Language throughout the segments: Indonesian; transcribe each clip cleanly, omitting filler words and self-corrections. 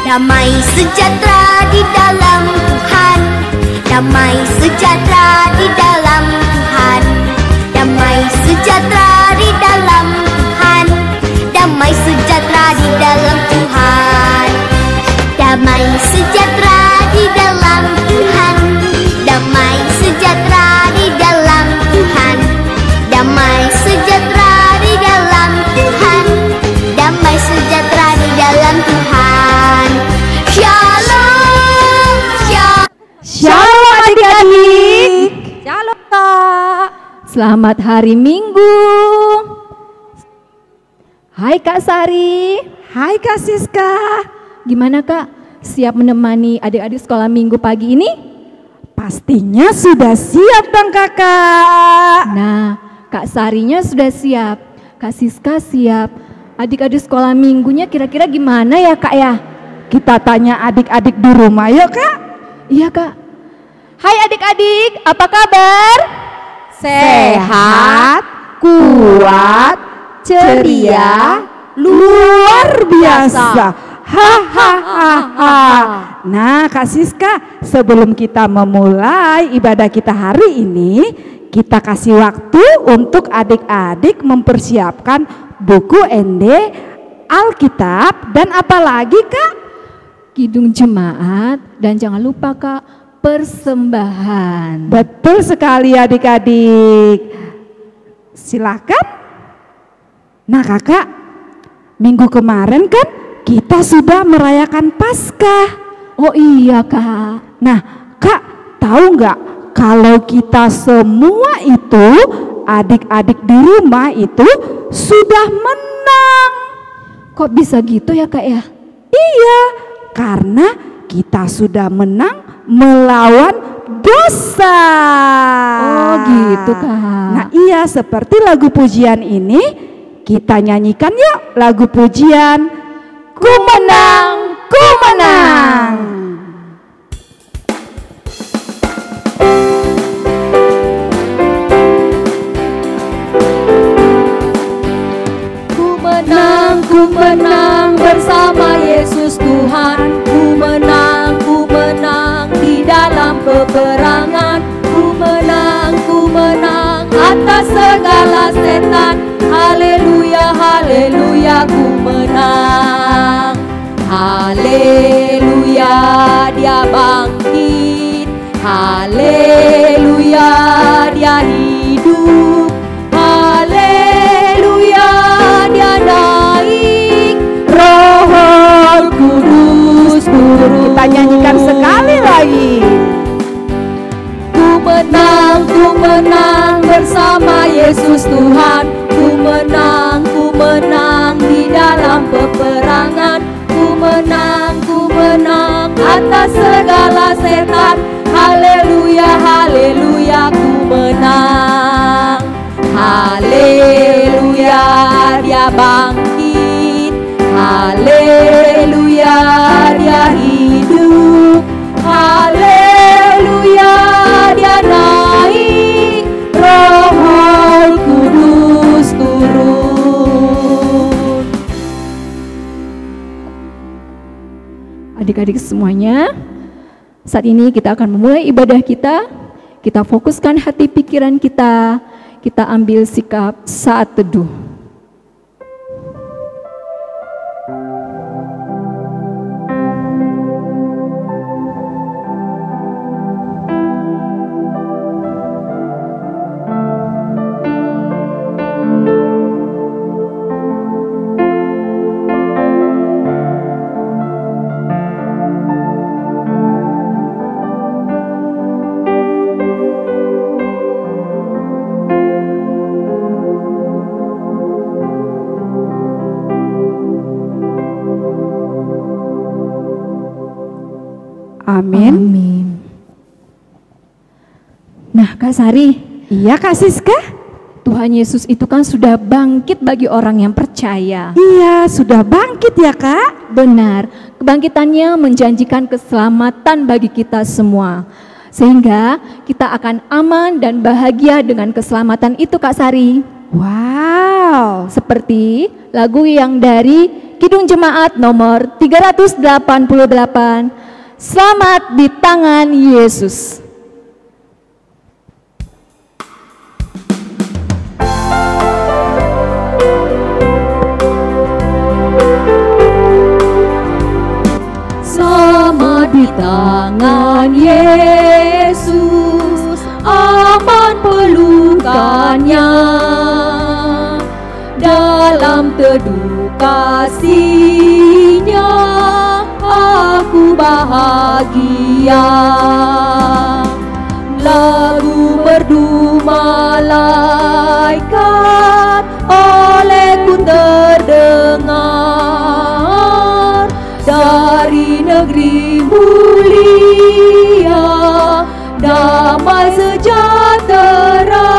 Damai sejahtera di dalam Tuhan, damai sejahtera di dalam Tuhan, damai sejahtera di dalam Tuhan, damai sejahtera di dalam Tuhan, damai sejahtera di dalam Tuhan, damai sejahtera di dalam Tuhan, damai sejahtera di dalam Tuhan, damai sejahtera di dalam Tuhan. Shalom, shalom. Shalom adik-adik. Shalom Kak. Selamat hari Minggu. Hai Kak Sari. Hai Kak Siska. Gimana Kak? Siap menemani adik-adik sekolah Minggu pagi ini? Pastinya sudah siap dong Kakak. Nah, Kak Sarinya sudah siap, Kak Siska siap. Adik-adik sekolah Minggunya kira-kira gimana ya Kak ya? Kita tanya adik-adik di rumah yuk Kak. Iya Kak. Hai adik-adik, apa kabar? Sehat, kuat, ceria, luar biasa. Hahaha. Nah Kak Siska, sebelum kita memulai ibadah kita hari ini, kita kasih waktu untuk adik-adik mempersiapkan buku ND, Alkitab, dan apa lagi Kak? Kidung jemaat, dan jangan lupa Kak, persembahan. Betul sekali adik-adik. Silakan. Nah Kakak, minggu kemarin kan kita sudah merayakan Paskah. Oh iya Kak. Nah Kak, tahu nggak kalau kita semua itu, adik-adik di rumah itu sudah menang. Kok bisa gitu ya Kak ya? Iya, karena kita sudah menang melawan dosa. Oh gitu Kak. Nah iya, seperti lagu pujian ini, kita nyanyikan yuk lagu pujian Ku menang, ku menang. Ku menang bersama Yesus Tuhan. Ku menang di dalam peperangan. Ku menang atas segala setan. Haleluya, haleluya, ku menang. Haleluya, dia bangkit. Haleluya, dia hidup. Haleluya, dia naik. Roh Kudus turun. Kita nyanyikan sekali lagi. Ku menang bersama Yesus Tuhan. Ku menang di dalam peperangan. Ku menang atas segala setan. Haleluya, haleluya, ku menang. Haleluya, dia bangkit. Haleluya, dia hidup. Haleluya, dia naik. Roh Kudus turun. Adik-adik semuanya, saat ini kita akan memulai ibadah kita. Kita fokuskan hati pikiran kita. Kita ambil sikap saat teduh. Amin. Amin. Nah Kak Sari, Iya Kak Siska. Tuhan Yesus itu kan sudah bangkit bagi orang yang percaya. Iya, sudah bangkit ya Kak. Benar, kebangkitannya menjanjikan keselamatan bagi kita semua. Sehingga kita akan aman dan bahagia dengan keselamatan itu Kak Sari. Wow. Seperti lagu yang dari Kidung Jemaat nomor 388, Selamat di Tangan Yesus. Selamat di tangan Yesus, aman pelukannya. Dalam teduh kasih-Nya, aku bahagia. Lagu merdu malaikat olehku terdengar, dari negeri mulia, damai sejahtera.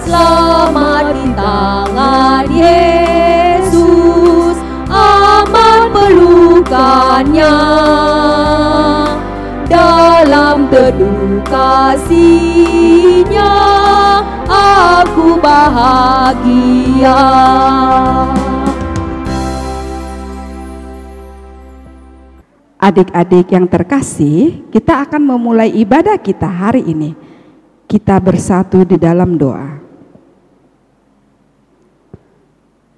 Selamat di tangan Yesus, aman pelukannya. Dalam teduh kasih-Nya, aku bahagia. Adik-adik yang terkasih, kita akan memulai ibadah kita hari ini. Kita bersatu di dalam doa.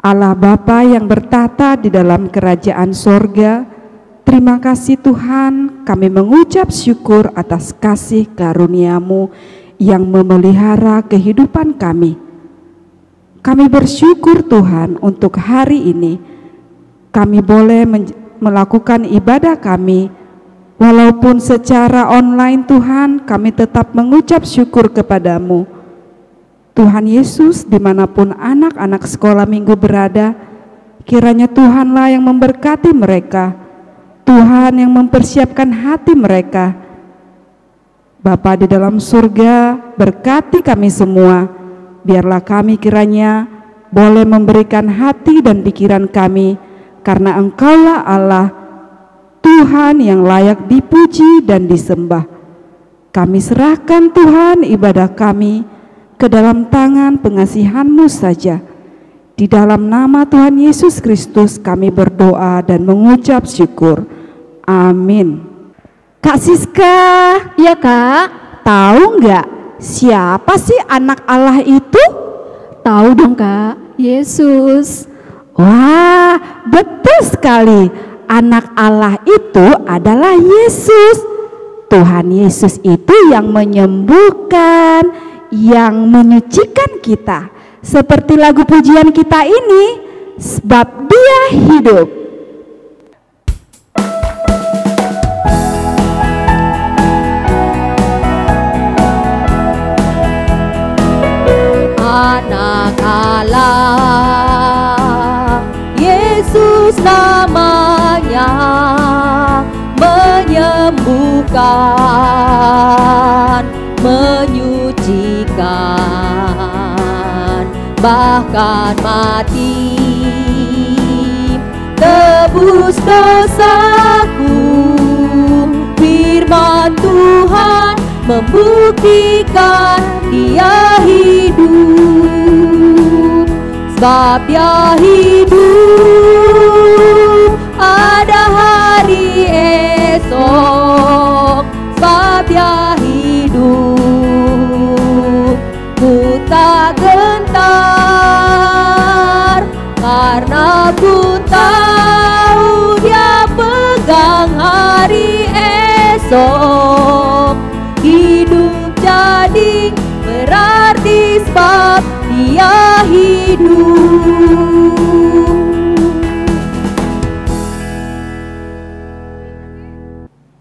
Allah Bapa yang bertata di dalam kerajaan sorga, terima kasih Tuhan, kami mengucap syukur atas kasih karunia-Mu yang memelihara kehidupan kami. Kami bersyukur Tuhan untuk hari ini, kami boleh melakukan ibadah kami, walaupun secara online Tuhan, kami tetap mengucap syukur kepadamu. Tuhan Yesus, dimanapun anak-anak sekolah minggu berada, kiranya Tuhanlah yang memberkati mereka, Tuhan yang mempersiapkan hati mereka. Bapa di dalam surga, berkati kami semua, biarlah kami kiranya boleh memberikan hati dan pikiran kami, karena Engkaulah Allah, Tuhan yang layak dipuji dan disembah. Kami serahkan Tuhan ibadah kami ke dalam tangan pengasihan-Mu saja. Di dalam nama Tuhan Yesus Kristus kami berdoa dan mengucap syukur. Amin. Kak Siska, Ya Kak, tahu nggak siapa sih anak Allah itu? tahu dong Kak, Yesus. Wah, betul sekali. Anak Allah itu adalah Yesus. Tuhan Yesus itu yang menyembuhkan, yang menyucikan kita. Seperti lagu pujian kita ini, sebab Dia hidup. Anak Allah, Yesus namanya, menyembuhkan, menyucikan, bahkan mati, tebus dosaku. Firman Tuhan membuktikan Dia hidup, sebab Dia hidup, ada hari esok, sebab Dia hidup. Ku tak gentar, karena ku tahu Dia pegang hari esok. Hidup jadi berarti sebab Dia hidup.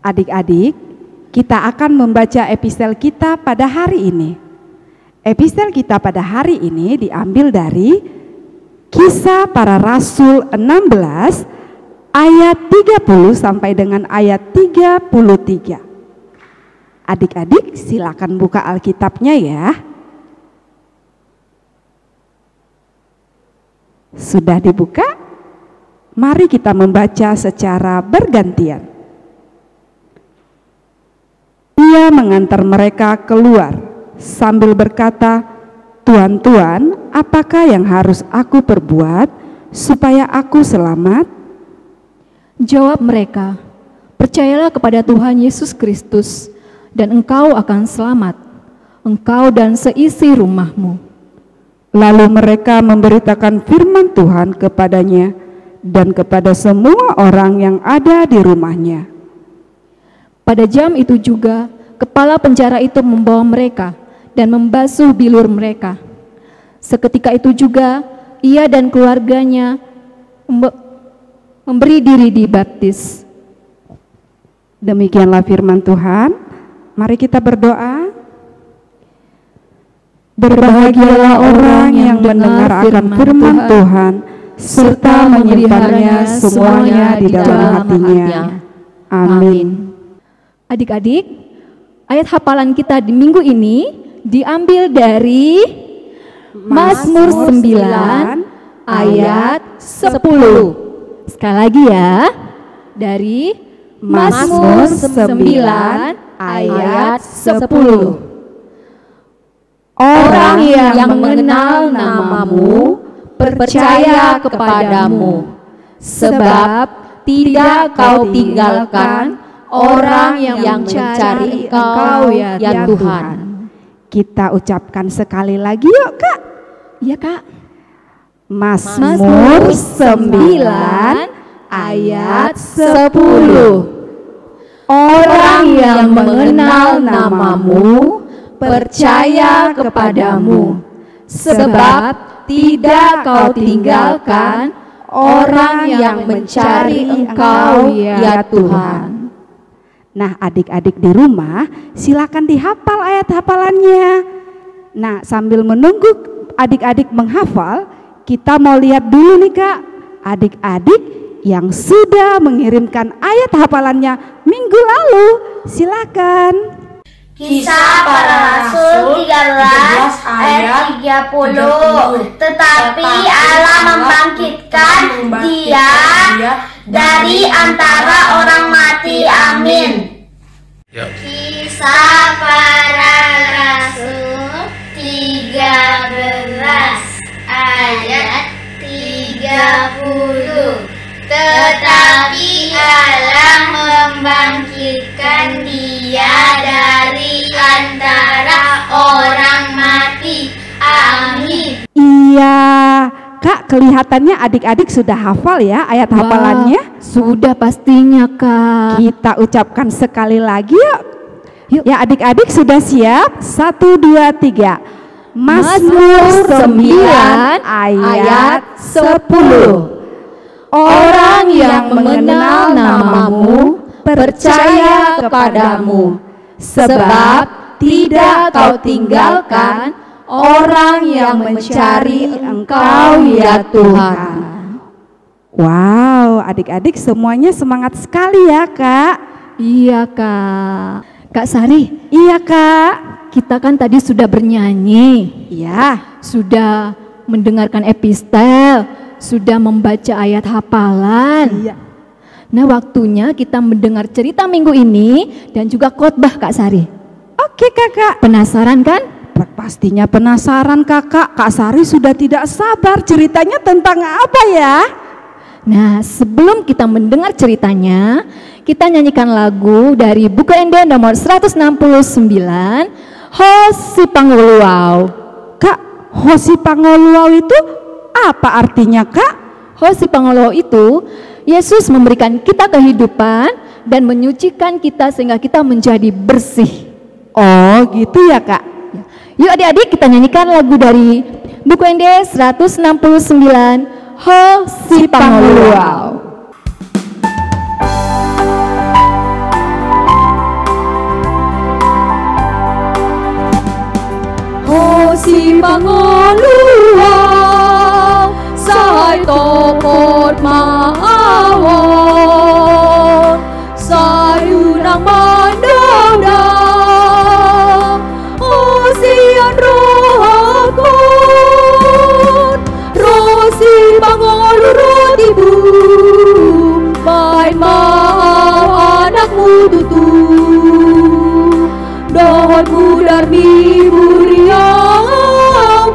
Adik-adik, kita akan membaca epistel kita pada hari ini. Epistel kita pada hari ini diambil dari Kisah Para Rasul 16 ayat 30 sampai dengan ayat 33. Adik-adik silakan buka Alkitabnya ya. Sudah dibuka? Mari kita membaca secara bergantian. Ia mengantar mereka keluar sambil berkata, Tuan, apakah yang harus aku perbuat supaya aku selamat? Jawab mereka, percayalah kepada Tuhan Yesus Kristus dan engkau akan selamat, engkau dan seisi rumahmu. Lalu mereka memberitakan firman Tuhan kepadanya dan kepada semua orang yang ada di rumahnya. Pada jam itu juga, kepala penjara itu membawa mereka dan membasuh bilur mereka. Seketika itu juga, ia dan keluarganya memberi diri dibaptis. Demikianlah firman Tuhan. Mari kita berdoa. Berbahagialah orang yang mendengar akan firman Tuhan serta menyimpannya semuanya di dalam hatinya. Amin. Adik-adik, ayat hafalan kita di minggu ini diambil dari Mazmur 9 ayat 10. Sekali lagi ya, dari Mazmur 9 ayat 10. Orang yang mengenal namamu percaya kepadamu, sebab tidak kau tinggalkan orang yang mencari Engkau ya Tuhan. Kita ucapkan sekali lagi yuk Kak. Iya Kak. Mazmur 9 ayat 10. Orang yang mengenal namamu percaya kepadamu, sebab tidak kau tinggalkan orang yang mencari Engkau ya Tuhan. Nah, adik-adik di rumah silakan dihafal ayat hafalannya. Nah, sambil menunggu adik-adik menghafal, kita mau lihat dulu nih Kak, adik-adik yang sudah mengirimkan ayat hafalannya minggu lalu. Silakan. Kisah Para Rasul 13 ayat 30. Tetapi Allah membangkitkan dia dari antara orang mati. Amin. Kisah Para Rasul 13 ayat 30. Tetapi Allah membangkitkan dia dari antara orang mati. Amin. Iya, Kak, kelihatannya adik-adik sudah hafal ya ayat hafalannya. Sudah pastinya Kak. Kita ucapkan sekali lagi yuk. Ya adik-adik sudah siap? 1, 2, 3. Mazmur 9 ayat 10. Orang yang mengenal namamu percaya kepadamu, sebab tidak kau tinggalkan orang yang mencari Engkau ya Tuhan. Wow, adik-adik semuanya semangat sekali ya Kak. Iya Kak. Kak Sari. Iya Kak. Kita kan tadi sudah bernyanyi. Iya. Sudah mendengarkan epistel, sudah membaca ayat hafalan. Iya. Nah, waktunya kita mendengar cerita minggu ini dan juga khotbah Kak Sari. Oke Kakak. Penasaran kan? Pastinya penasaran Kakak. Kak Sari sudah tidak sabar, ceritanya tentang apa ya? Nah, sebelum kita mendengar ceritanya, kita nyanyikan lagu dari buku Ende nomor 169, Hosi Pangoluau. Kak, Hosi Pangoluau itu apa artinya Kak? Hosi Pangoluau itu Yesus memberikan kita kehidupan dan menyucikan kita sehingga kita menjadi bersih. Oh gitu ya Kak. Yuk adik-adik kita nyanyikan lagu dari buku Ende 169, Hosi Pangoluau. Hosi Pangoluau, sahai tokot maawon, sayunang mandang-dang, osian rohakon, rosi pangolu rotibu, bain mau anakmu tutu, dohon mudar mi buriau,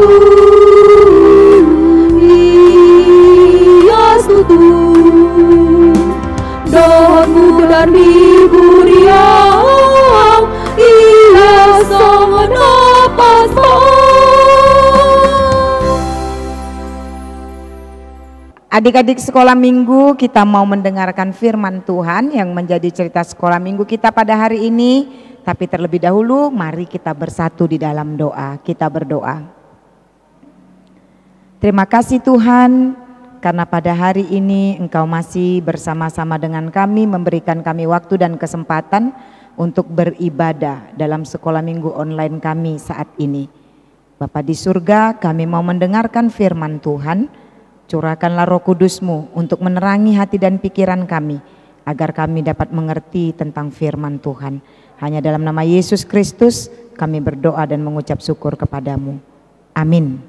tutu, hias tutu, dan bulan minggu riang, ia sangat napas Adik-adik sekolah minggu, kita mau mendengarkan firman Tuhan yang menjadi cerita sekolah minggu kita pada hari ini. Tapi terlebih dahulu mari kita bersatu di dalam doa. Kita berdoa. Terima kasih Tuhan karena pada hari ini Engkau masih bersama-sama dengan kami, memberikan kami waktu dan kesempatan untuk beribadah dalam sekolah minggu online kami saat ini. Bapa di surga, kami mau mendengarkan firman Tuhan. Curahkanlah Roh Kudus-Mu untuk menerangi hati dan pikiran kami, agar kami dapat mengerti tentang firman Tuhan. Hanya dalam nama Yesus Kristus kami berdoa dan mengucap syukur kepadamu. Amin.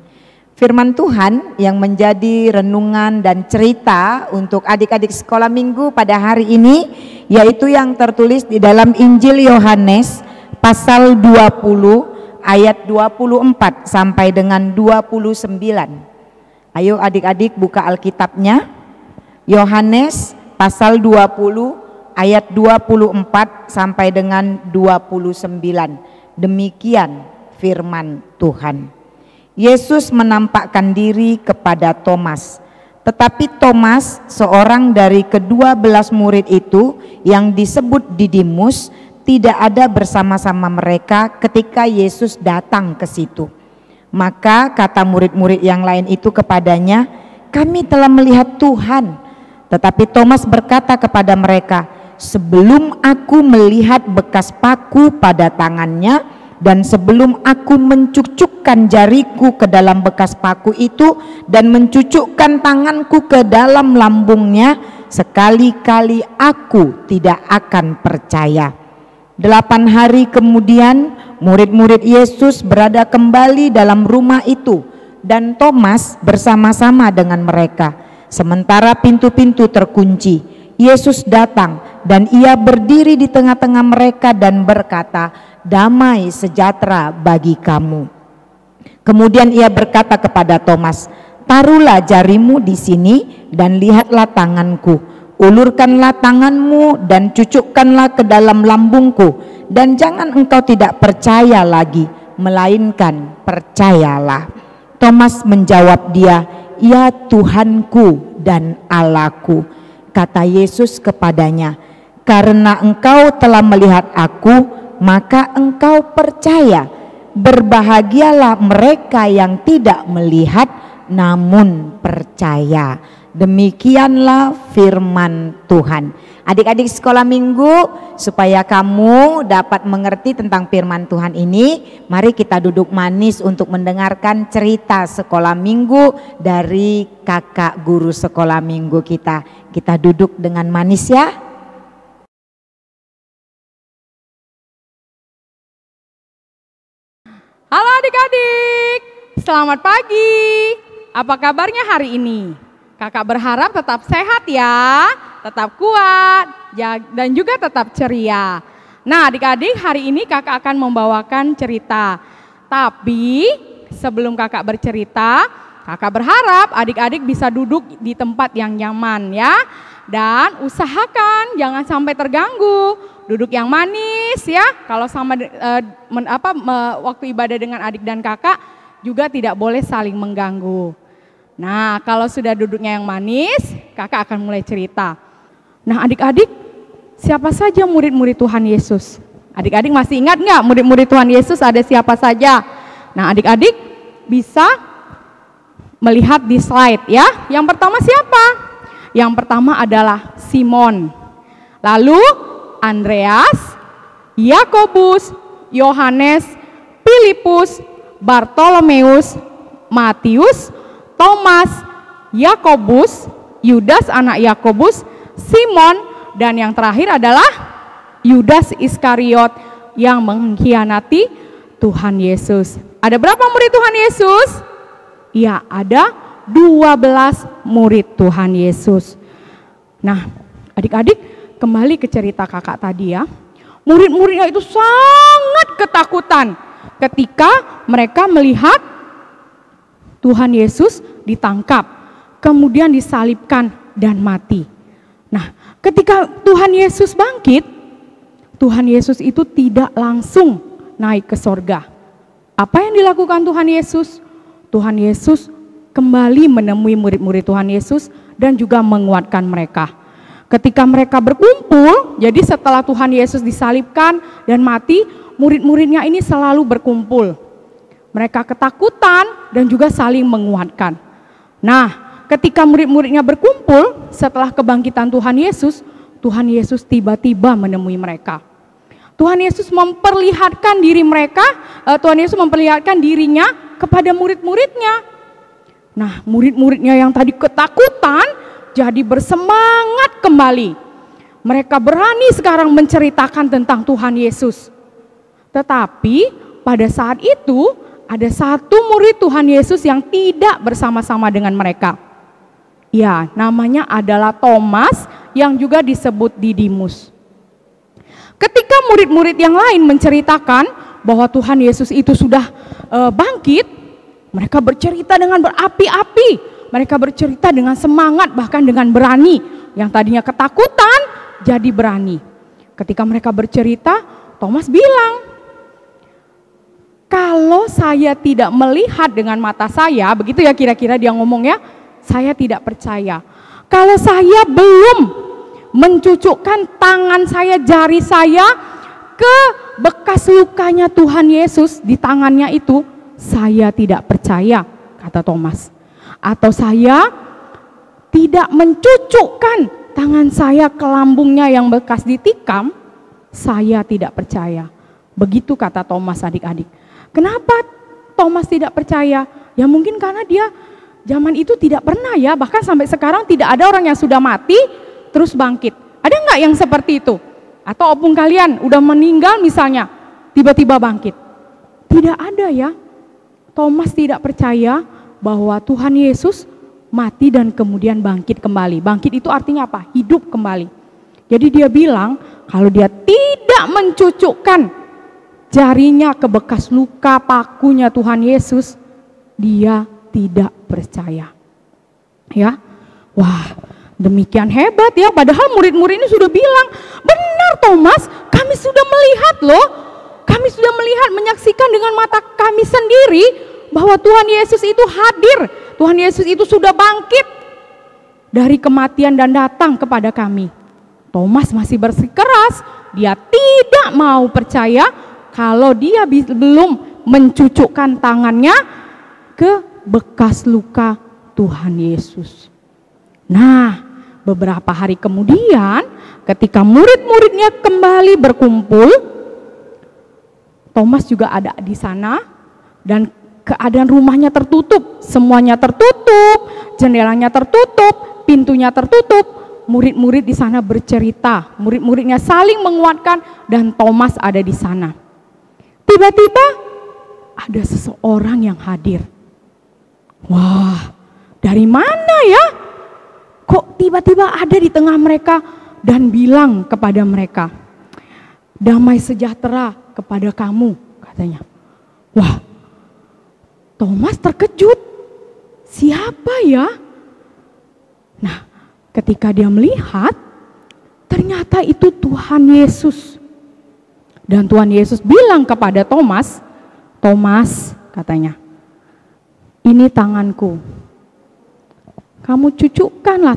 Firman Tuhan yang menjadi renungan dan cerita untuk adik-adik sekolah minggu pada hari ini, yaitu yang tertulis di dalam Injil Yohanes pasal 20 ayat 24 sampai dengan 29. Ayo adik-adik buka Alkitabnya. Yohanes pasal 20 ayat 24 sampai dengan 29. Demikian firman Tuhan. Yesus menampakkan diri kepada Thomas. Tetapi Thomas, seorang dari ke-12 murid itu yang disebut Didimus, tidak ada bersama-sama mereka ketika Yesus datang ke situ. Maka kata murid-murid yang lain itu kepadanya, "Kami telah melihat Tuhan." Tetapi Thomas berkata kepada mereka, "Sebelum aku melihat bekas paku pada tangannya, dan sebelum aku mencucukkan jariku ke dalam bekas paku itu, dan mencucukkan tanganku ke dalam lambungnya, sekali-kali aku tidak akan percaya." 8 hari kemudian, murid-murid Yesus berada kembali dalam rumah itu, dan Thomas bersama-sama dengan mereka. Sementara pintu-pintu terkunci, Yesus datang dan ia berdiri di tengah-tengah mereka dan berkata, "Damai sejahtera bagi kamu." Kemudian ia berkata kepada Thomas, "Taruhlah jarimu di sini dan lihatlah tanganku. Ulurkanlah tanganmu dan cucukkanlah ke dalam lambungku, dan jangan engkau tidak percaya lagi, melainkan percayalah." Thomas menjawab dia, "Ya Tuhanku dan Allahku." Kata Yesus kepadanya, "Karena engkau telah melihat aku, maka engkau percaya. Berbahagialah mereka yang tidak melihat namun percaya." Demikianlah firman Tuhan. Adik-adik sekolah minggu, supaya kamu dapat mengerti tentang firman Tuhan ini, mari kita duduk manis untuk mendengarkan cerita sekolah minggu dari kakak guru sekolah minggu kita. Kita duduk dengan manis ya. Halo adik-adik, selamat pagi. Apa kabarnya hari ini? Kakak berharap tetap sehat ya, tetap kuat, dan juga tetap ceria. Nah adik-adik, hari ini kakak akan membawakan cerita. Tapi sebelum kakak bercerita, kakak berharap adik-adik bisa duduk di tempat yang nyaman ya. Dan usahakan jangan sampai terganggu. Duduk yang manis ya. Kalau sama waktu ibadah dengan adik dan kakak juga tidak boleh saling mengganggu. Nah, kalau sudah duduknya yang manis, kakak akan mulai cerita. Nah, adik-adik, siapa saja murid-murid Tuhan Yesus? Adik-adik masih ingat nggak murid-murid Tuhan Yesus ada siapa saja? Nah, adik-adik bisa melihat di slide ya. Yang pertama siapa? Yang pertama adalah Simon. Lalu Andreas, Yakobus, Yohanes, Filipus, Bartolomeus, Matius, Thomas, Yakobus, Yudas anak Yakobus, Simon, dan yang terakhir adalah Yudas Iskariot yang mengkhianati Tuhan Yesus. Ada berapa murid Tuhan Yesus? Ya, ada 12 murid Tuhan Yesus. Nah, adik-adik kembali ke cerita kakak tadi ya. Murid-muridnya itu sangat ketakutan ketika mereka melihat Tuhan Yesus ditangkap, kemudian disalibkan dan mati. Nah, ketika Tuhan Yesus bangkit, Tuhan Yesus itu tidak langsung naik ke sorga. Apa yang dilakukan Tuhan Yesus? Tuhan Yesus kembali menemui murid-murid Tuhan Yesus dan juga menguatkan mereka. Ketika mereka berkumpul, jadi setelah Tuhan Yesus disalibkan dan mati, murid-muridnya ini selalu berkumpul. Mereka ketakutan dan juga saling menguatkan. Nah, ketika murid-muridnya berkumpul setelah kebangkitan Tuhan Yesus tiba-tiba menemui mereka. Tuhan Yesus memperlihatkan dirinya kepada murid-muridnya. Nah, murid-muridnya yang tadi ketakutan jadi bersemangat kembali. Mereka berani sekarang menceritakan tentang Tuhan Yesus. Tetapi pada saat itu ada satu murid Tuhan Yesus yang tidak bersama-sama dengan mereka. Ya, namanya adalah Thomas yang juga disebut Didimus. Ketika murid-murid yang lain menceritakan bahwa Tuhan Yesus itu sudah bangkit, mereka bercerita dengan berapi-api, mereka bercerita dengan semangat, bahkan dengan berani. Yang tadinya ketakutan jadi berani. Ketika mereka bercerita, Thomas bilang, kalau saya tidak melihat dengan mata saya, begitu ya kira-kira dia ngomongnya, saya tidak percaya. Kalau saya belum mencucukkan tangan saya, jari saya ke bekas lukanya Tuhan Yesus di tangannya itu, saya tidak percaya, kata Thomas. Atau saya tidak mencucukkan tangan saya ke lambungnya yang bekas ditikam, saya tidak percaya. Begitu kata Thomas, adik-adik. Kenapa Thomas tidak percaya? Ya mungkin karena dia zaman itu tidak pernah ya, bahkan sampai sekarang tidak ada orang yang sudah mati terus bangkit. Ada nggak yang seperti itu? Atau opung kalian udah meninggal misalnya, tiba-tiba bangkit? Tidak ada ya. Thomas tidak percaya bahwa Tuhan Yesus mati dan kemudian bangkit kembali. Bangkit itu artinya apa? Hidup kembali. Jadi dia bilang kalau dia tidak mencucukkan jarinya ke bekas luka pakunya Tuhan Yesus, dia tidak percaya. Ya, wah, demikian hebat ya. Padahal murid-murid ini sudah bilang, benar Thomas, kami sudah melihat loh, kami sudah melihat, menyaksikan dengan mata kami sendiri bahwa Tuhan Yesus itu hadir, Tuhan Yesus itu sudah bangkit dari kematian dan datang kepada kami. Thomas masih bersikeras, dia tidak mau percaya kalau dia belum mencucukkan tangannya ke bekas luka Tuhan Yesus. Nah, beberapa hari kemudian ketika murid-muridnya kembali berkumpul, Thomas juga ada di sana dan keadaan rumahnya tertutup, semuanya tertutup, jendelanya tertutup, pintunya tertutup. Murid-murid di sana bercerita, murid-muridnya saling menguatkan dan Thomas ada di sana. Tiba-tiba ada seseorang yang hadir. Wah, dari mana ya? Kok tiba-tiba ada di tengah mereka dan bilang kepada mereka, damai sejahtera kepada kamu, katanya. Wah, Thomas terkejut. Siapa ya? Nah, ketika dia melihat, ternyata itu Tuhan Yesus. Dan Tuhan Yesus bilang kepada Thomas, Thomas, katanya, ini tanganku. Kamu cucukkanlah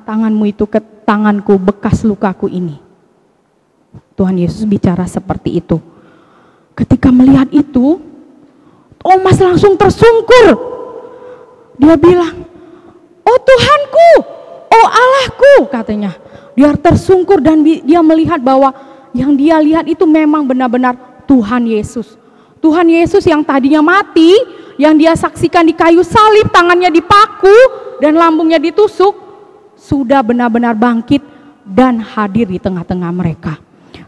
tanganmu itu ke tanganku, bekas lukaku ini. Tuhan Yesus bicara seperti itu. Ketika melihat itu, Thomas langsung tersungkur. Dia bilang, oh Tuhanku, oh Allahku, katanya. Dia tersungkur dan dia melihat bahwa yang dia lihat itu memang benar-benar Tuhan Yesus. Tuhan Yesus yang tadinya mati, yang dia saksikan di kayu salib, tangannya dipaku dan lambungnya ditusuk, sudah benar-benar bangkit dan hadir di tengah-tengah mereka.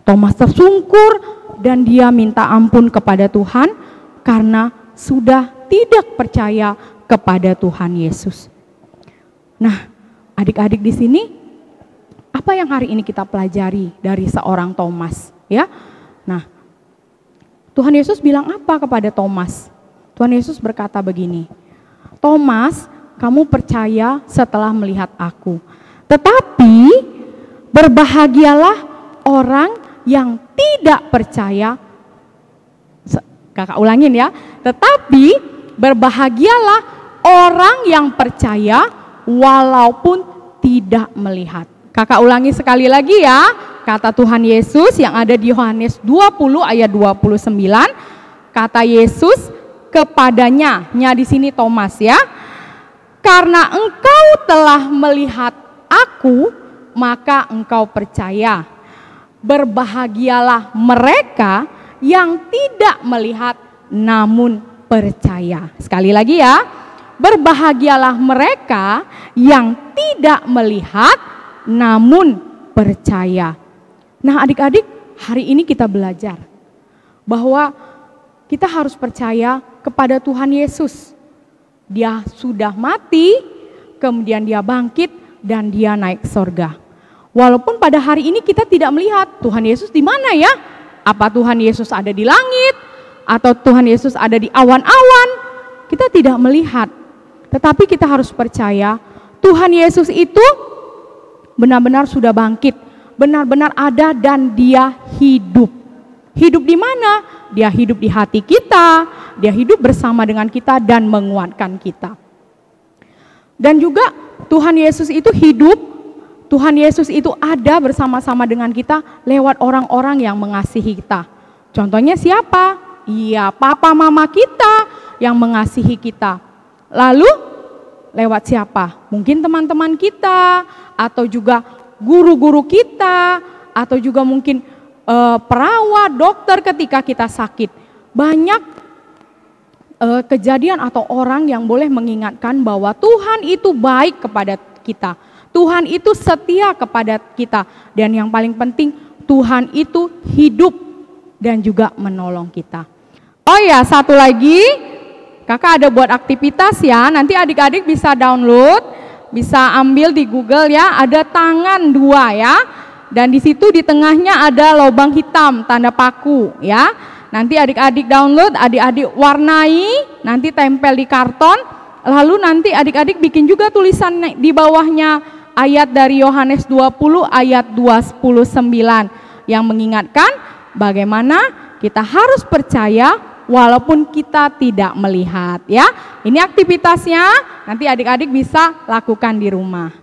Thomas tersungkur dan dia minta ampun kepada Tuhan karena sudah tidak percaya kepada Tuhan Yesus. Nah, adik-adik di sini, apa yang hari ini kita pelajari dari seorang Thomas, ya? Nah, Tuhan Yesus bilang apa kepada Thomas? Tuhan Yesus berkata begini, Thomas, kamu percaya setelah melihat aku. Tetapi berbahagialah orang yang tidak percaya. Kakak ulangin ya. Tetapi berbahagialah orang yang percaya walaupun tidak melihat. Kakak ulangi sekali lagi ya. Kata Tuhan Yesus yang ada di Yohanes 20 ayat 29. Kata Yesus kepadanya, di sini Thomas ya. Karena engkau telah melihat aku, maka engkau percaya. Berbahagialah mereka yang tidak melihat namun percaya. Sekali lagi ya, berbahagialah mereka yang tidak melihat namun percaya. Nah adik-adik, hari ini kita belajar bahwa kita harus percaya kepada Tuhan Yesus. Dia sudah mati, kemudian dia bangkit dan dia naik surga. Walaupun pada hari ini kita tidak melihat Tuhan Yesus di mana ya? Apa Tuhan Yesus ada di langit? Atau Tuhan Yesus ada di awan-awan? Kita tidak melihat. Tetapi kita harus percaya Tuhan Yesus itu benar-benar sudah bangkit. Benar-benar ada dan dia hidup. Hidup di mana? Dia hidup di hati kita, dia hidup bersama dengan kita dan menguatkan kita. Dan juga Tuhan Yesus itu hidup, Tuhan Yesus itu ada bersama-sama dengan kita lewat orang-orang yang mengasihi kita. Contohnya siapa? Iya, papa mama kita yang mengasihi kita. Lalu lewat siapa? Mungkin teman-teman kita, atau juga guru-guru kita, atau juga mungkin perawat, dokter ketika kita sakit. Banyak kejadian atau orang yang boleh mengingatkan bahwa Tuhan itu baik kepada kita. Tuhan itu setia kepada kita. Dan yang paling penting, Tuhan itu hidup dan juga menolong kita. Oh ya, satu lagi, kakak ada buat aktivitas ya. Nanti adik-adik bisa download, bisa ambil di Google ya. Ada tangan 2 ya. Dan di situ di tengahnya ada lubang hitam, tanda paku ya. Nanti adik-adik download, adik-adik warnai, nanti tempel di karton. Lalu nanti adik-adik bikin juga tulisan di bawahnya ayat dari Yohanes 20 ayat 29 yang mengingatkan bagaimana kita harus percaya walaupun kita tidak melihat ya. Ini aktivitasnya, nanti adik-adik bisa lakukan di rumah.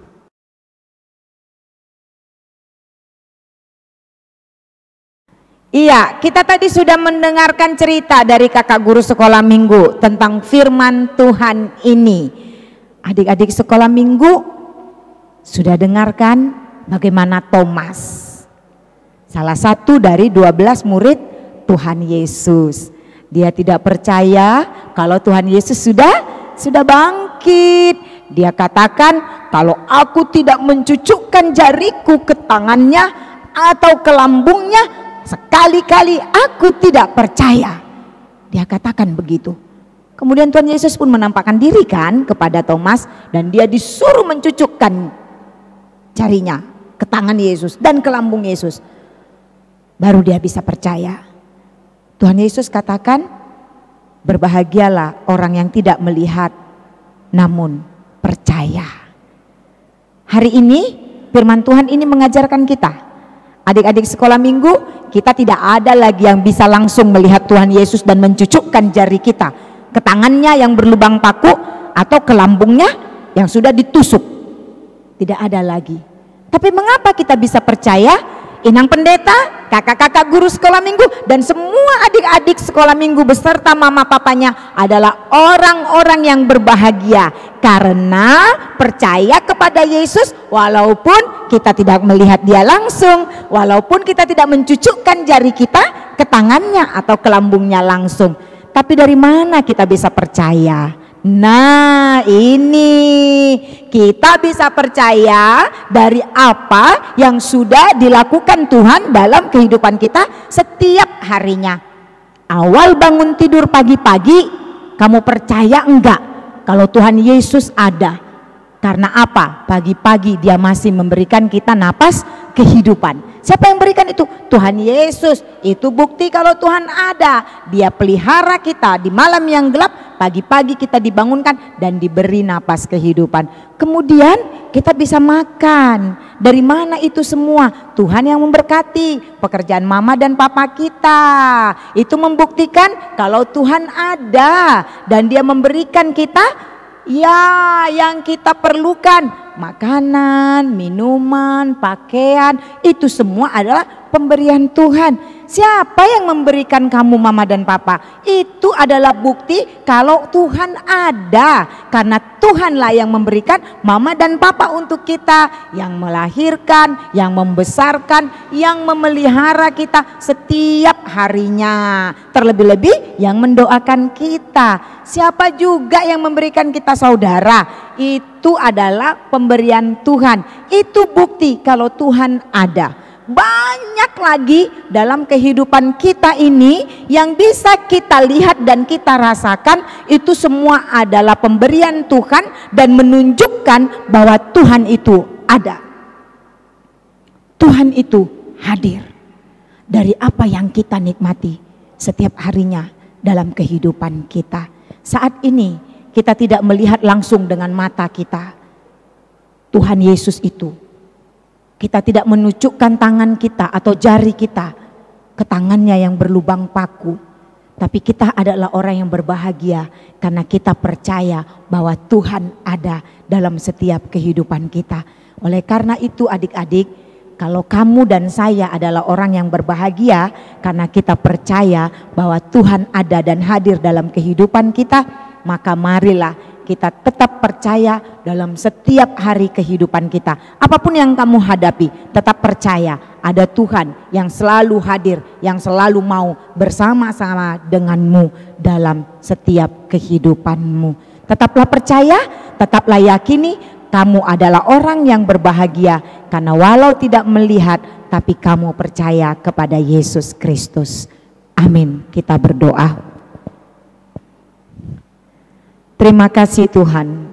Iya, kita tadi sudah mendengarkan cerita dari kakak guru sekolah minggu tentang firman Tuhan ini. Adik-adik sekolah minggu sudah dengarkan bagaimana Thomas, salah satu dari 12 murid Tuhan Yesus. Dia tidak percaya kalau Tuhan Yesus sudah bangkit. Dia katakan, kalau aku tidak mencucukkan jariku ke tangannya atau ke lambungnya, sekali-kali aku tidak percaya. Dia katakan begitu. Kemudian Tuhan Yesus pun menampakkan diri kan kepada Thomas, dan dia disuruh mencucukkan jarinya ke tangan Yesus dan ke lambung Yesus. Baru dia bisa percaya. Tuhan Yesus katakan, berbahagialah orang yang tidak melihat namun percaya. Hari ini firman Tuhan ini mengajarkan kita, adik-adik sekolah minggu, kita tidak ada lagi yang bisa langsung melihat Tuhan Yesus dan mencucukkan jari kita ke tangannya yang berlubang paku atau ke lambungnya yang sudah ditusuk. Tidak ada lagi. Tapi mengapa kita bisa percaya? Inang pendeta, kakak-kakak guru sekolah minggu, dan semua adik-adik sekolah minggu beserta mama papanya adalah orang-orang yang berbahagia karena percaya kepada Yesus walaupun kita tidak melihat dia langsung, walaupun kita tidak mencucukkan jari kita ke tangannya atau ke lambungnya langsung. Tapi dari mana kita bisa percaya? Nah, ini kita bisa percaya dari apa yang sudah dilakukan Tuhan dalam kehidupan kita setiap harinya. Awal bangun tidur pagi-pagi, kamu percaya enggak kalau Tuhan Yesus ada? Karena apa? Pagi-pagi dia masih memberikan kita napas kehidupan. Siapa yang berikan itu? Tuhan Yesus. Itu bukti kalau Tuhan ada. Dia pelihara kita di malam yang gelap, pagi-pagi kita dibangunkan dan diberi napas kehidupan. Kemudian kita bisa makan. Dari mana itu semua? Tuhan yang memberkati. Pekerjaan mama dan papa kita itu membuktikan kalau Tuhan ada dan dia memberikan kita ya yang kita perlukan. Makanan, minuman, pakaian, itu semua adalah pemberian Tuhan. Siapa yang memberikan kamu mama dan papa? Itu adalah bukti kalau Tuhan ada. Karena Tuhanlah yang memberikan mama dan papa untuk kita, yang melahirkan, yang membesarkan, yang memelihara kita setiap harinya. Terlebih-lebih yang mendoakan kita. Siapa juga yang memberikan kita saudara? Itu adalah pemberian Tuhan. Itu bukti kalau Tuhan ada. Banyak lagi dalam kehidupan kita ini yang bisa kita lihat dan kita rasakan. Itu semua adalah pemberian Tuhan dan menunjukkan bahwa Tuhan itu ada. Tuhan itu hadir dari apa yang kita nikmati setiap harinya dalam kehidupan kita. Saat ini kita tidak melihat langsung dengan mata kita Tuhan Yesus itu. Kita tidak menunjukkan tangan kita atau jari kita ke tangannya yang berlubang paku. Tapi kita adalah orang yang berbahagia karena kita percaya bahwa Tuhan ada dalam setiap kehidupan kita. Oleh karena itu adik-adik, kalau kamu dan saya adalah orang yang berbahagia karena kita percaya bahwa Tuhan ada dan hadir dalam kehidupan kita, maka marilah kita tetap percaya dalam setiap hari kehidupan kita. Apapun yang kamu hadapi, tetap percaya ada Tuhan yang selalu hadir, yang selalu mau bersama-sama denganmu dalam setiap kehidupanmu. Tetaplah percaya, tetaplah yakini kamu adalah orang yang berbahagia karena walau tidak melihat, tapi kamu percaya kepada Yesus Kristus. Amin. Kita berdoa. Terima kasih Tuhan,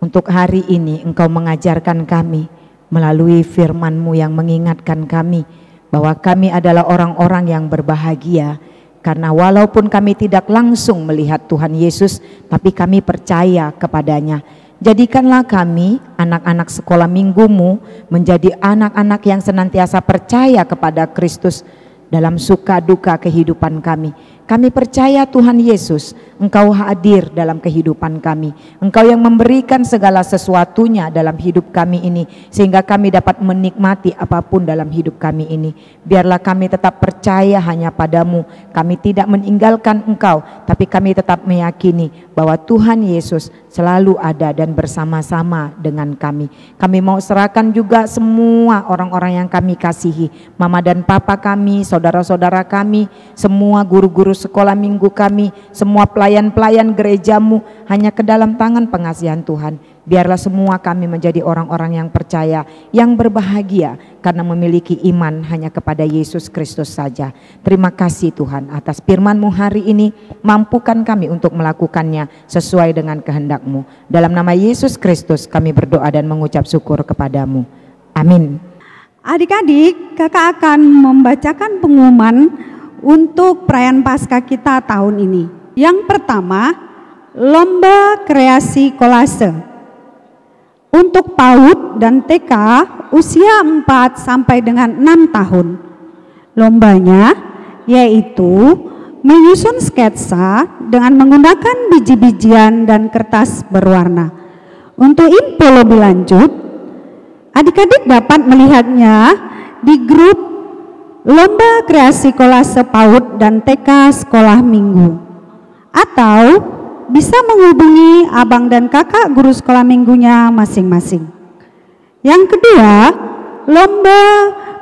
untuk hari ini Engkau mengajarkan kami melalui firman-Mu yang mengingatkan kami bahwa kami adalah orang-orang yang berbahagia karena walaupun kami tidak langsung melihat Tuhan Yesus, tapi kami percaya kepadanya. Jadikanlah kami anak-anak sekolah minggu-Mu menjadi anak-anak yang senantiasa percaya kepada Kristus dalam suka duka kehidupan kami. Kami percaya Tuhan Yesus, Engkau hadir dalam kehidupan kami. Engkau yang memberikan segala sesuatunya dalam hidup kami ini, sehingga kami dapat menikmati apapun dalam hidup kami ini. Biarlah kami tetap percaya hanya padamu. Kami tidak meninggalkan Engkau, tapi kami tetap meyakini bahwa Tuhan Yesus selalu ada dan bersama-sama dengan kami. Kami mau serahkan juga semua orang-orang yang kami kasihi, mama dan papa kami, saudara-saudara kami, semua guru-guru sekolah minggu kami, semua pelayan-pelayan gerejamu hanya ke dalam tangan pengasihan Tuhan. Biarlah semua kami menjadi orang-orang yang percaya, yang berbahagia karena memiliki iman hanya kepada Yesus Kristus saja. Terima kasih Tuhan atas firman-Mu hari ini, mampukan kami untuk melakukannya sesuai dengan kehendak-Mu. Dalam nama Yesus Kristus kami berdoa dan mengucap syukur kepadamu. Amin. Adik-adik, kakak akan membacakan pengumuman untuk perayaan Paskah kita tahun ini. Yang pertama, lomba kreasi kolase. Untuk PAUD dan TK usia 4 sampai dengan 6 tahun. Lombanya yaitu menyusun sketsa dengan menggunakan biji-bijian dan kertas berwarna. Untuk info lebih lanjut, adik-adik dapat melihatnya di grup Lomba Kreasi Kolase PAUD dan TK Sekolah Minggu, atau bisa menghubungi abang dan kakak guru sekolah minggunya masing-masing. Yang kedua, lomba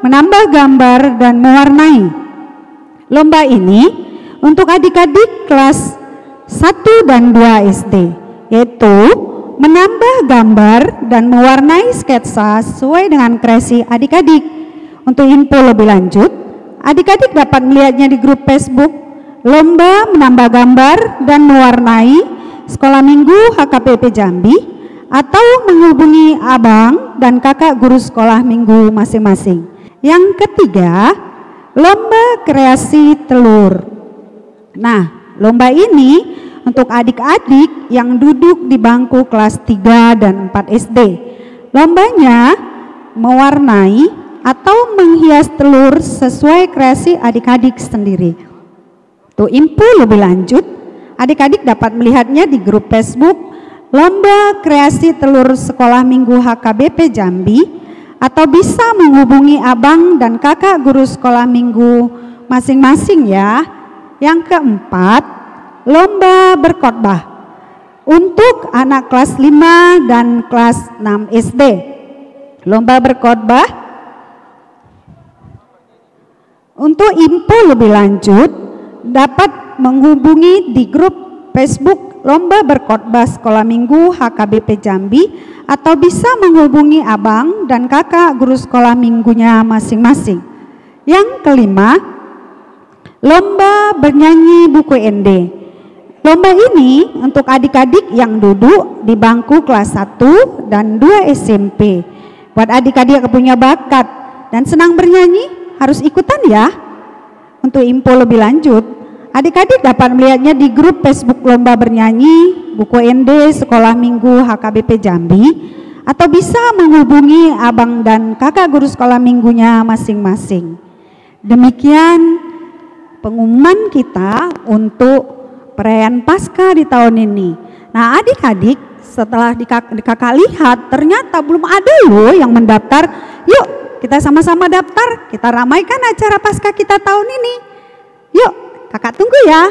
menambah gambar dan mewarnai. Lomba ini untuk adik-adik kelas 1 dan 2 SD, yaitu menambah gambar dan mewarnai sketsa sesuai dengan kreasi adik-adik. Untuk info lebih lanjut, adik-adik dapat melihatnya di grup Facebook Lomba Menambah Gambar dan Mewarnai Sekolah Minggu HKBP Jambi, atau menghubungi abang dan kakak guru sekolah minggu masing-masing. Yang ketiga, lomba kreasi telur. Nah, lomba ini untuk adik-adik yang duduk di bangku kelas 3 dan 4 SD. Lombanya mewarnai atau menghias telur sesuai kreasi adik-adik sendiri. Untuk info lebih lanjut, adik-adik dapat melihatnya di grup Facebook Lomba Kreasi Telur Sekolah Minggu HKBP Jambi, atau bisa menghubungi abang dan kakak guru sekolah minggu masing-masing ya. Yang keempat, lomba berkhotbah untuk anak kelas 5 dan kelas 6 SD. Lomba berkhotbah, untuk info lebih lanjut dapat menghubungi di grup Facebook Lomba Berkhotbah Sekolah Minggu HKBP Jambi, atau bisa menghubungi abang dan kakak guru sekolah minggunya masing-masing. Yang kelima, lomba bernyanyi buku ND. Lomba ini untuk adik-adik yang duduk di bangku kelas 1 dan 2 SMP. Buat adik-adik yang punya bakat dan senang bernyanyi harus ikutan ya. Untuk info lebih lanjut, adik-adik dapat melihatnya di grup Facebook Lomba Bernyanyi Buku ND Sekolah Minggu HKBP Jambi, atau bisa menghubungi abang dan kakak guru sekolah minggunya masing-masing. Demikian pengumuman kita untuk perayaan Paskah di tahun ini. Nah, adik-adik, setelah kakak lihat ternyata belum ada loh yang mendaftar. Yuk kita sama-sama daftar, kita ramaikan acara Paskah kita tahun ini. Yuk, kakak tunggu ya.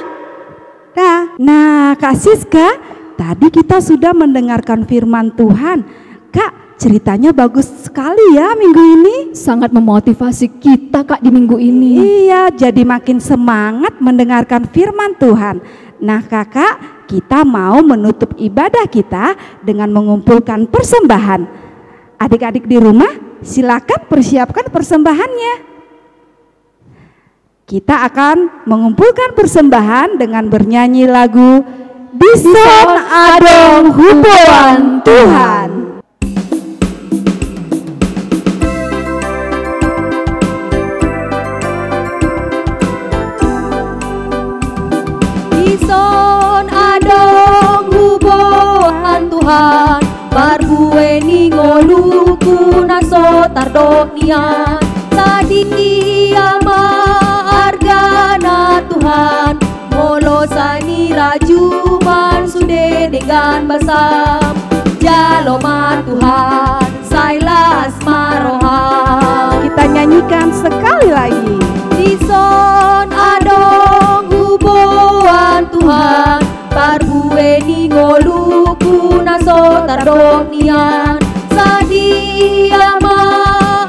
Dah. Nah, Kak Siska, tadi kita sudah mendengarkan firman Tuhan. Kak, ceritanya bagus sekali ya minggu ini. Sangat memotivasi kita Kak di minggu ini. Iya, jadi makin semangat mendengarkan firman Tuhan. Nah kakak, kita mau menutup ibadah kita dengan mengumpulkan persembahan. Adik-adik di rumah, silakan persiapkan persembahannya. Kita akan mengumpulkan persembahan dengan bernyanyi lagu Bison Adong Huboan Tuhan. Bison adong huboan Tuhan, barbueni ngoluku naso tardonian, tadi ama argana Tuhan, molosani rajuman sude dengan basam, jaloman Tuhan, sailas marohan. Kita nyanyikan sekali lagi. Bison adong huboan Tuhan, parbueni ngoluku naso tardonian, sadiama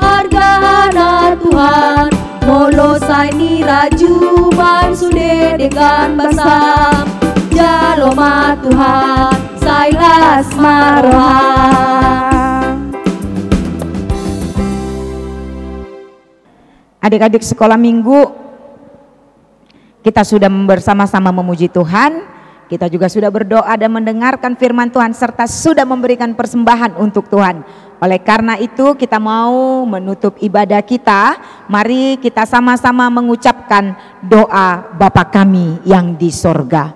argana Tuhan, molosani rajuman sude dengan basam, jaloma Tuhan, sailas marohan. Adik-adik sekolah minggu, kita sudah bersama-sama memuji Tuhan, kita juga sudah berdoa dan mendengarkan firman Tuhan serta sudah memberikan persembahan untuk Tuhan. Oleh karena itu kita mau menutup ibadah kita, mari kita sama-sama mengucapkan doa Bapa kami yang di sorga.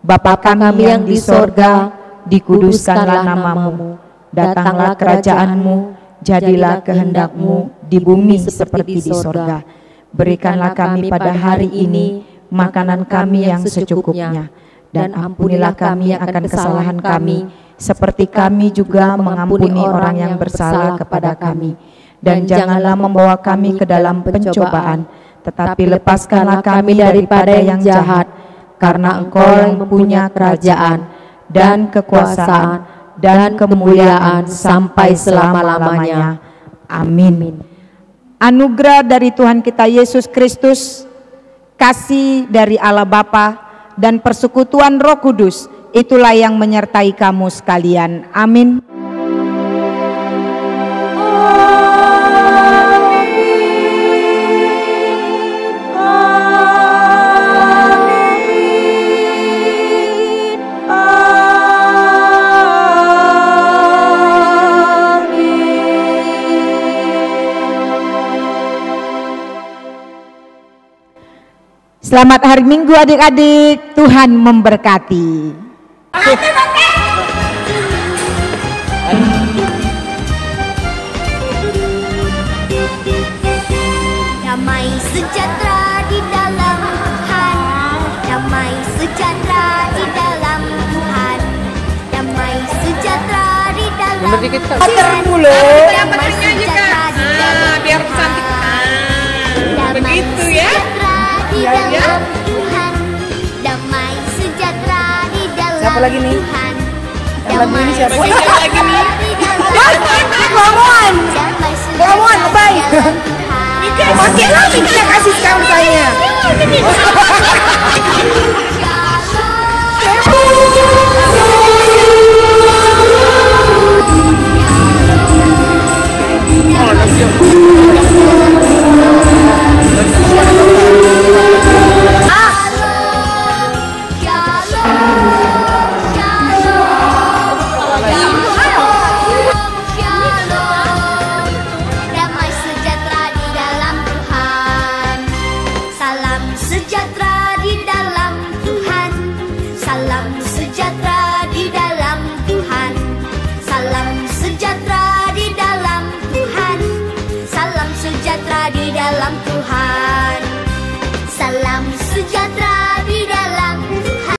Bapa kami yang di sorga, dikuduskanlah namamu, datanglah kerajaanmu, jadilah kehendak-Mu di bumi seperti di sorga. Berikanlah kami pada hari ini makanan kami yang secukupnya, dan ampunilah kami akan kesalahan kami, seperti kami juga mengampuni orang yang bersalah kepada kami. Dan janganlah membawa kami ke dalam pencobaan, tetapi lepaskanlah kami daripada yang jahat, karena Engkau yang mempunyai kerajaan dan kekuasaan dan kemuliaan sampai selama-lamanya. Amin. Anugerah dari Tuhan kita Yesus Kristus, kasih dari Allah Bapa, dan persekutuan Roh Kudus, itulah yang menyertai kamu sekalian. Amin. Selamat hari Minggu adik-adik, Tuhan memberkati. Damai sejahtera di dalam Tuhan, damai sejahtera di dalam Tuhan, damai sejahtera di dalam Tuhan. Yang pentingnya juga, biar cantik. Begitu ya. Di dalam Tuhan, damai sejahtera di dalam Siapa lagi nih? Tuhan. Yang lagu ini siapa? Siapa lagi nih? Ngomong, baik. Oke lah, kita kasih sekarang saya. Damai sejahtera di dalam Tuhan. Salam sejahtera di dalam Tuhan. Salam sejahtera